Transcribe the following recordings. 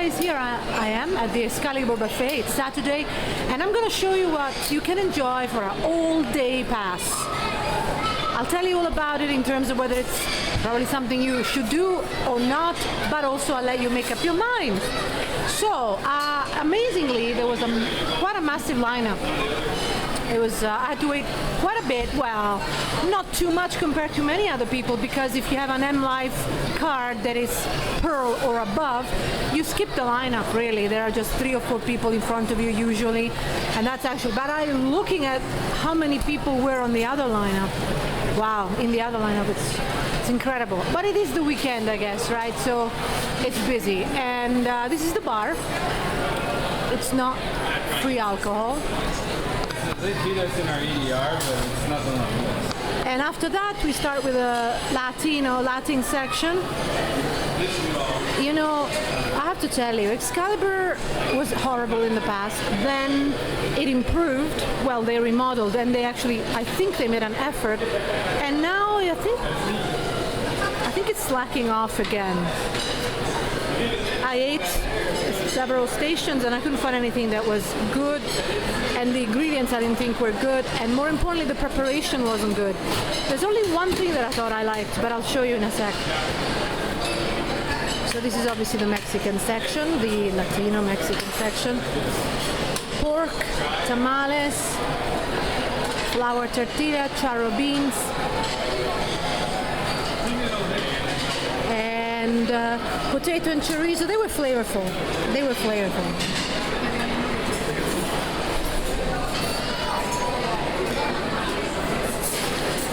guys, here I am at the Excalibur buffet. It's Saturday, and I'm going to show you what you can enjoy for an all-day pass. I'll tell you all about it in terms of whether it's probably something you should do or not, but also I'll let you make up your mind. So, amazingly, there was quite a massive lineup. I had to wait quite a bit. Well, not too much compared to many other people, because if you have an M Life card that is Pearl or above, you skip the lineup, really. There are just 3 or 4 people in front of you usually, and that's actually, but I'm looking at how many people were on the other lineup. Wow, in the other lineup, it's incredible. But it is the weekend, I guess, right? So it's busy. And this is the bar. It's not free alcohol. They feed us in our EDR, but it's nothing like this. And after that, we start with a Latin section. You know, I have to tell you, Excalibur was horrible in the past. Then it improved. Well, they remodeled, and they actually, I think they made an effort. And now I think it's slacking off again. I ate several stations and I couldn't find anything that was good, and the ingredients I didn't think were good, and more importantly the preparation wasn't good. There's only one thing that I thought I liked, but I'll show you in a sec. So this is obviously the Mexican section, the Latino Mexican section. Pork, tamales, flour tortilla, charro beans, and potato and chorizo. They were flavorful.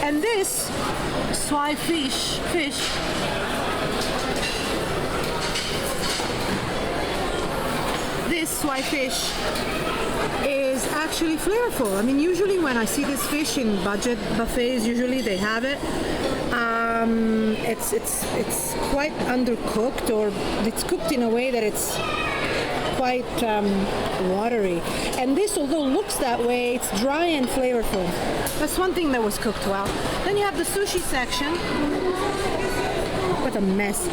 And this swai fish. This swai fish is actually flavorful. I mean, usually when I see this fish in budget buffets, usually they have it. It's quite undercooked, or it's cooked in a way that it's quite watery. And this, although looks that way, it's dry and flavorful. That's one thing that was cooked well. Then you have the sushi section. What a mess.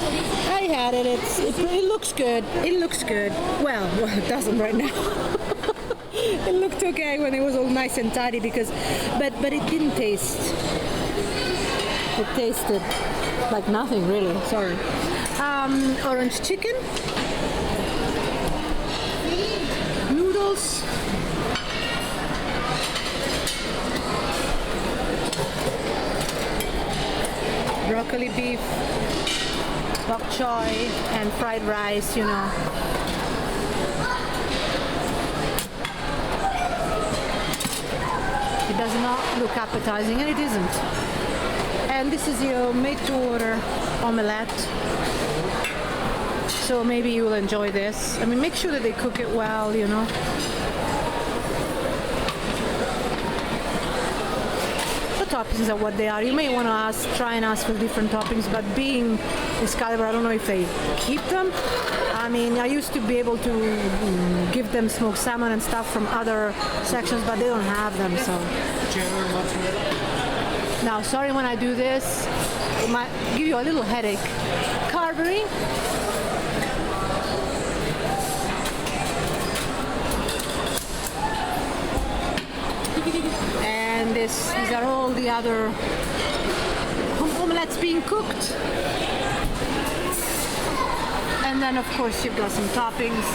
I had it. It looks good. It looks good. Well, it doesn't right now. It looked okay when it was all nice and tidy, but it didn't taste. It tasted like nothing, really. Sorry. Orange chicken, noodles, broccoli beef, bok choy, and fried rice, you know. It does not look appetizing, and it isn't. And this is your made-to-order omelette. So maybe you will enjoy this. I mean, make sure that they cook it well, you know. The toppings are what they are. You may want to try and ask for different toppings, but being Excalibur, I don't know if they keep them. I mean, I used to be able to give them smoked salmon and stuff from other sections, but they don't have them, so. Now, sorry when I do this, it might give you a little headache. Carvery. And these are all the other omelettes being cooked. And then, of course, you've got some toppings.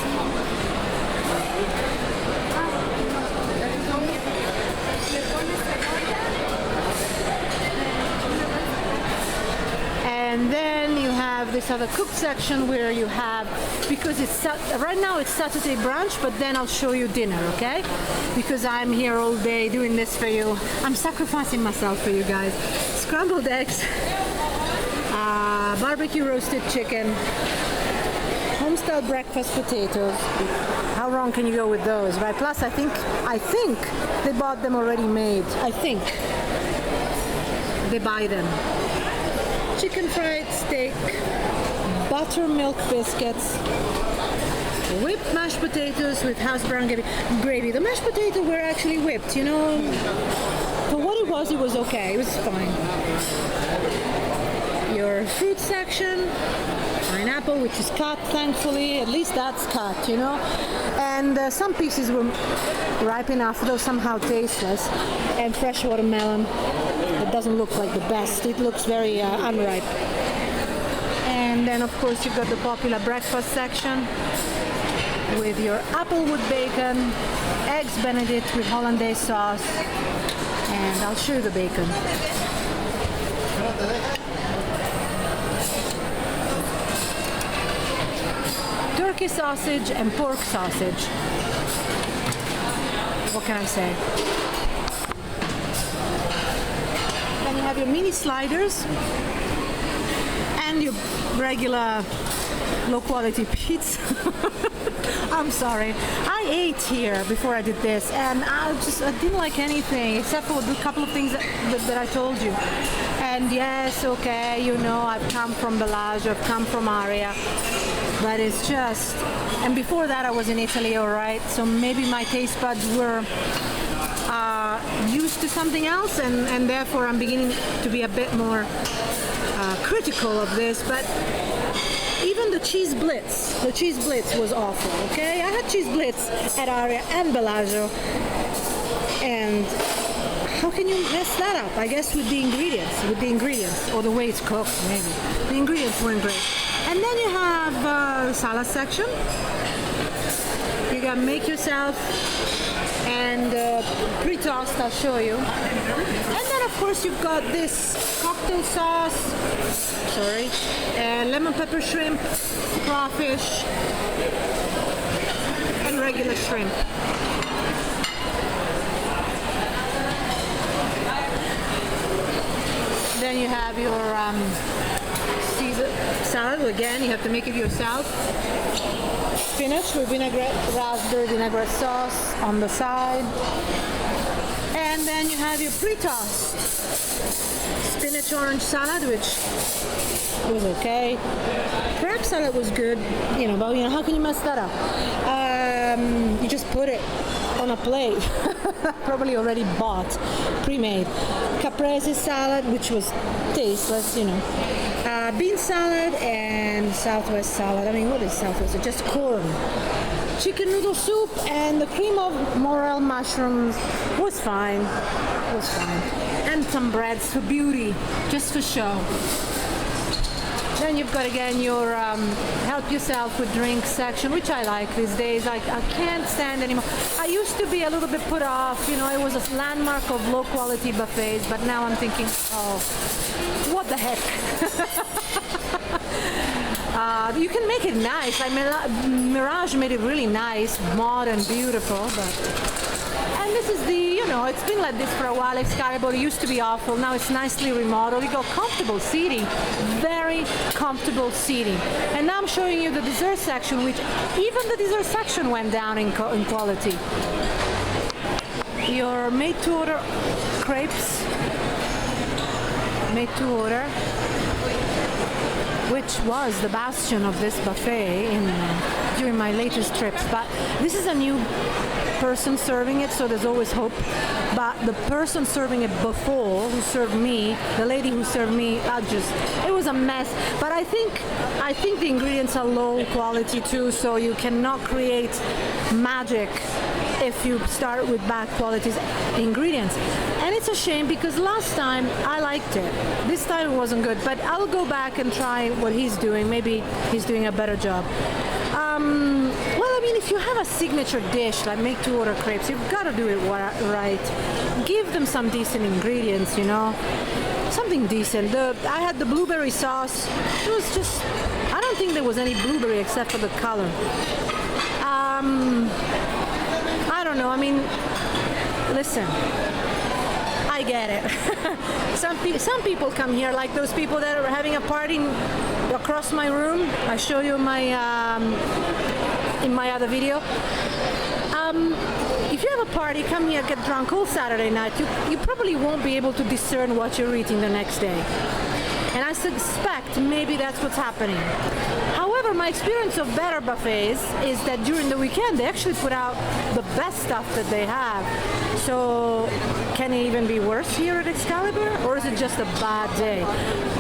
And then you have this other cooked section where you have, because it's right now it's Saturday brunch, but then I'll show you dinner, okay? Because I'm here all day doing this for you. I'm sacrificing myself for you guys. Scrambled eggs, barbecue roasted chicken, homestyle breakfast potatoes. How wrong can you go with those, right? Plus, I think they bought them already made. I think they buy them. Chicken fried steak, buttermilk biscuits, whipped mashed potatoes with house brown gravy. The mashed potatoes were actually whipped, you know. For what it was okay. It was fine. Your fruit section, pineapple apple, which is cut, thankfully. At least that's cut, you know. And some pieces were ripe enough, though somehow tasteless. And fresh watermelon. It doesn't look like the best. It looks very unripe. And then, of course, you've got the popular breakfast section with your applewood bacon, eggs Benedict with hollandaise sauce, and I'll show you the bacon. Turkey sausage and pork sausage. What can I say? Then you have your mini sliders and your regular low quality pizza. I'm sorry. I ate here before I did this, and I didn't like anything except for the couple of things that I told you. And yes, okay, you know, I've come from Bellagio, I've come from Aria, but it's just. And before that, I was in Italy, all right. So maybe my taste buds were used to something else, and therefore I'm beginning to be a bit more critical of this. But even the cheese blitz was awful, okay? I had cheese blitz at Aria and Bellagio, and how can you mess that up? I guess with the ingredients, or the way it's cooked, maybe. The ingredients weren't great. And then you have the salad section. You can make yourself, and pre-tossed, I'll show you. And then, of course, you've got this cocktail sauce, lemon pepper shrimp, crawfish, and regular shrimp. Then you have your Caesar salad. Again, you have to make it yourself. Spinach with raspberry vinaigrette sauce on the side. And then you have your pre-tossed spinach orange salad, which was okay. Crab salad was good, but how can you mess that up? You just put it on a plate, probably already bought, pre-made. Caprese salad, which was tasteless, bean salad and Southwest salad. I mean, what is Southwest? It's just corn. Chicken noodle soup and the cream of morel mushrooms was fine. And some breads for beauty, just for show. Then you've got again your help yourself with drinks section, which I like these days. I can't stand anymore. I used to be a little bit put off, it was a landmark of low quality buffets, but now I'm thinking, oh, what the heck? You can make it nice. Mirage made it really nice, modern, beautiful, and this is it's been like this for a while. Excalibur used to be awful. Now it's nicely remodeled. You got comfortable seating, very comfortable seating. And now I'm showing you the dessert section, which even the dessert section went down in quality. Your made-to-order crepes, made-to-order, which was the bastion of this buffet during my latest trips. But this is a new person serving it, so there's always hope. But the person serving it before, who served me, the lady who served me, it was a mess. But I think the ingredients are low quality too, so you cannot create magic if you start with bad quality ingredients. And it's a shame because last time I liked it. This time it wasn't good, but I'll go back and try what he's doing. Maybe he's doing a better job. If you have a signature dish like make-to-order crepes, you've got to do it right. Give them some decent ingredients, something decent. I had the blueberry sauce. It was just, I don't think there was any blueberry except for the color. I don't know. Listen, I get it. Some people come here, like those people that are having a party across my room. I show you in my other video. If you have a party, come here, get drunk all Saturday night, you probably won't be able to discern what you're eating the next day. And And I suspect maybe that's what's happening. However, my experience of better buffets is that during the weekend they actually put out the best stuff that they have. So can it even be worse here at Excalibur, or is it just a bad day?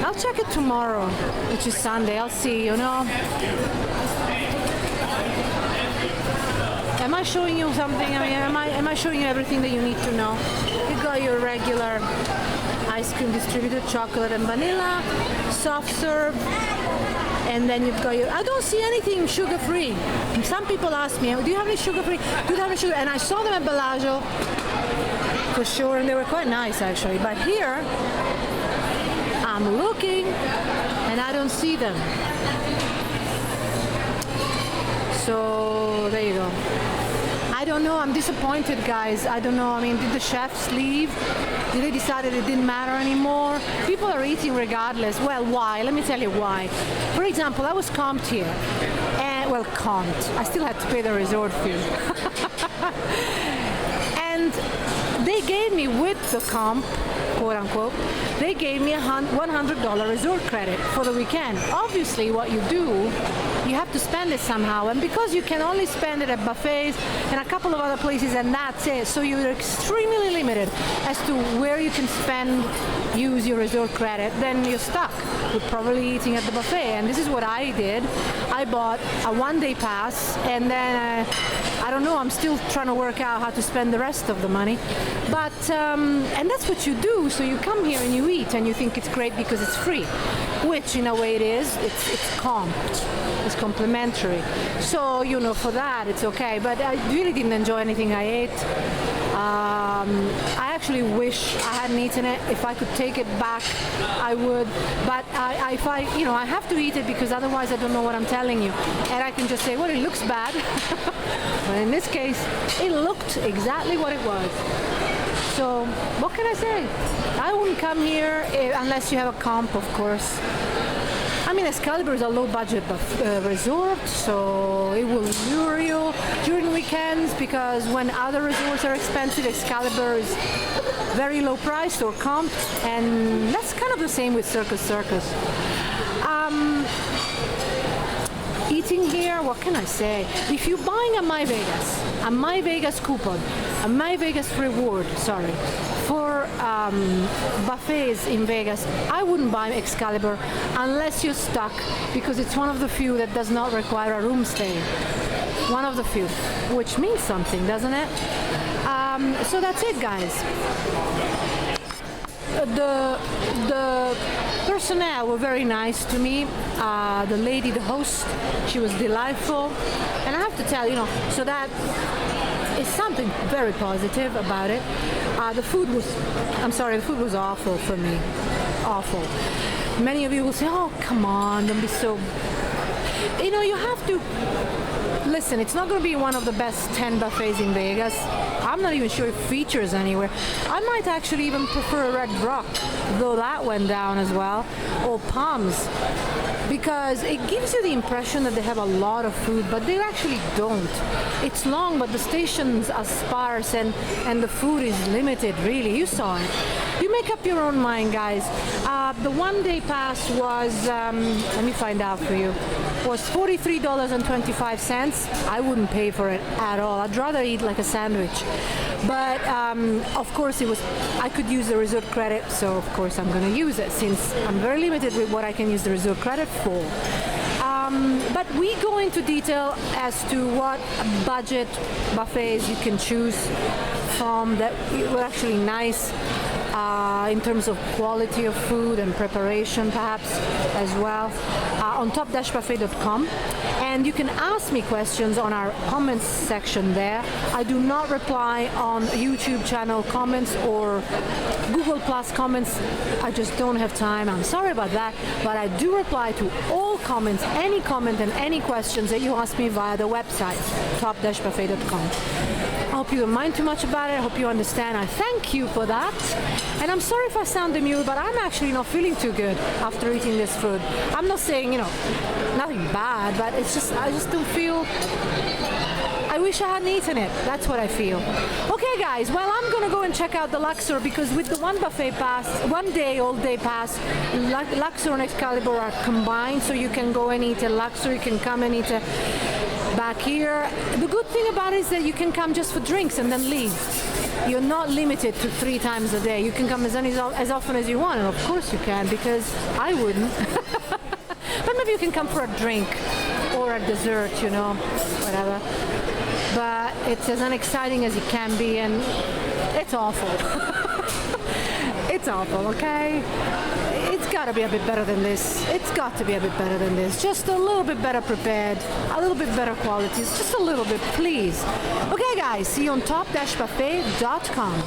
I'll check it tomorrow, which is Sunday. I'll see, you know. Am I showing you something? I mean, am I showing you everything that you need to know? You got your regular ice cream distributor, chocolate and vanilla, soft serve, and then you've got your, I don't see anything sugar-free. Some people ask me, do you have any sugar-free? Do you have any sugar? And I saw them at Bellagio, for sure, and they were quite nice actually. But here, I'm looking, and I don't see them. So, there you go. I don't know, I'm disappointed, guys. I don't know, I mean, did the chefs leave? Did they decide it didn't matter anymore? People are eating regardless. Well, why? Let me tell you why. For example, I was comped here. And, well, comped. I still had to pay the resort fee. And they gave me, with the comp, quote unquote, they gave me a $100 resort credit for the weekend. Obviously, what you do, you have to spend it somehow, and because you can only spend it at buffets and a couple of other places, and that's it, so you're extremely limited as to where you can use your resort credit, then you're stuck with probably eating at the buffet. And this is what I did. I bought a one-day pass, and then I don't know, I'm still trying to work out how to spend the rest of the money, but and that's what you do. So you come here and you eat and you think it's great because it's free, which in a way it is. It's comped, it's complimentary, so you know, for that it's okay. But I really didn't enjoy anything I ate. I actually wish I hadn't eaten it. If I could take it back, I would. But if I, you know, I have to eat it because otherwise I don't know what I'm telling you. And I can just say, well, it looks bad. But in this case, it looked exactly what it was. So what can I say? I wouldn't come here unless you have a comp, of course. I mean, Excalibur is a low-budget resort, so it will lure you during weekends, because when other resorts are expensive, Excalibur is very low priced or comped, and that's kind of the same with Circus. Eating here, what can I say? If you're buying a My Vegas coupon, a My Vegas reward, for buffets in Vegas, I wouldn't buy Excalibur unless you're stuck, because it's one of the few that does not require a room stay. One of the few, which means something, doesn't it? So that's it, guys. The personnel were very nice to me. The lady, the host, she was delightful, and I have to tell you, so that is something very positive about it. The food was awful for me, awful. Many of you will say, "Oh, come on, don't be so." You have to listen. It's not going to be one of the best 10 buffets in Vegas. I'm not even sure it features anywhere. I might actually even prefer Red Rock, though that went down as well, or Palms, because it gives you the impression that they have a lot of food, but they actually don't. It's long, but the stations are sparse, and the food is limited, really. You saw it. You make up your own mind, guys. The one-day pass was, let me find out for you, was $43.25. I wouldn't pay for it at all. I'd rather eat like a sandwich. But of course I could use the resort credit, so of course I'm going to use it, since I'm very limited with what I can use the resort credit for. But we go into detail as to what budget buffets you can choose from that were actually nice in terms of quality of food and preparation, perhaps, as well, on top-buffet.com. And you can ask me questions on our comments section there. I do not reply on YouTube channel comments or Google Plus comments. I just don't have time. I'm sorry about that. But I do reply to all comments, any comment and any questions that you ask me via the website, top-buffet.com. I hope you don't mind too much about it. I hope you understand. I thank you for that. And I'm sorry if I sound demure, but I'm actually not feeling too good after eating this food. I'm not saying, nothing bad, but it's just, I just don't feel, I wish I hadn't eaten it. That's what I feel. Okay, guys. Well, I'm gonna go and check out the Luxor because with the one buffet pass, one day, all day pass, Luxor and Excalibur are combined, so you can go and eat at Luxor. You can come and eat back here. The good thing about it is that you can come just for drinks and then leave. You're not limited to 3 times a day. You can come as often as you want, and of course you can, because I wouldn't. But maybe you can come for a drink or a dessert, you know, whatever. But it's as unexciting as it can be, and it's awful. It's awful, okay? It's got to be a bit better than this. It's got to be a bit better than this. Just a little bit better prepared, a little bit better qualities, just a little bit, please. Okay, guys, see you on top-buffet.com.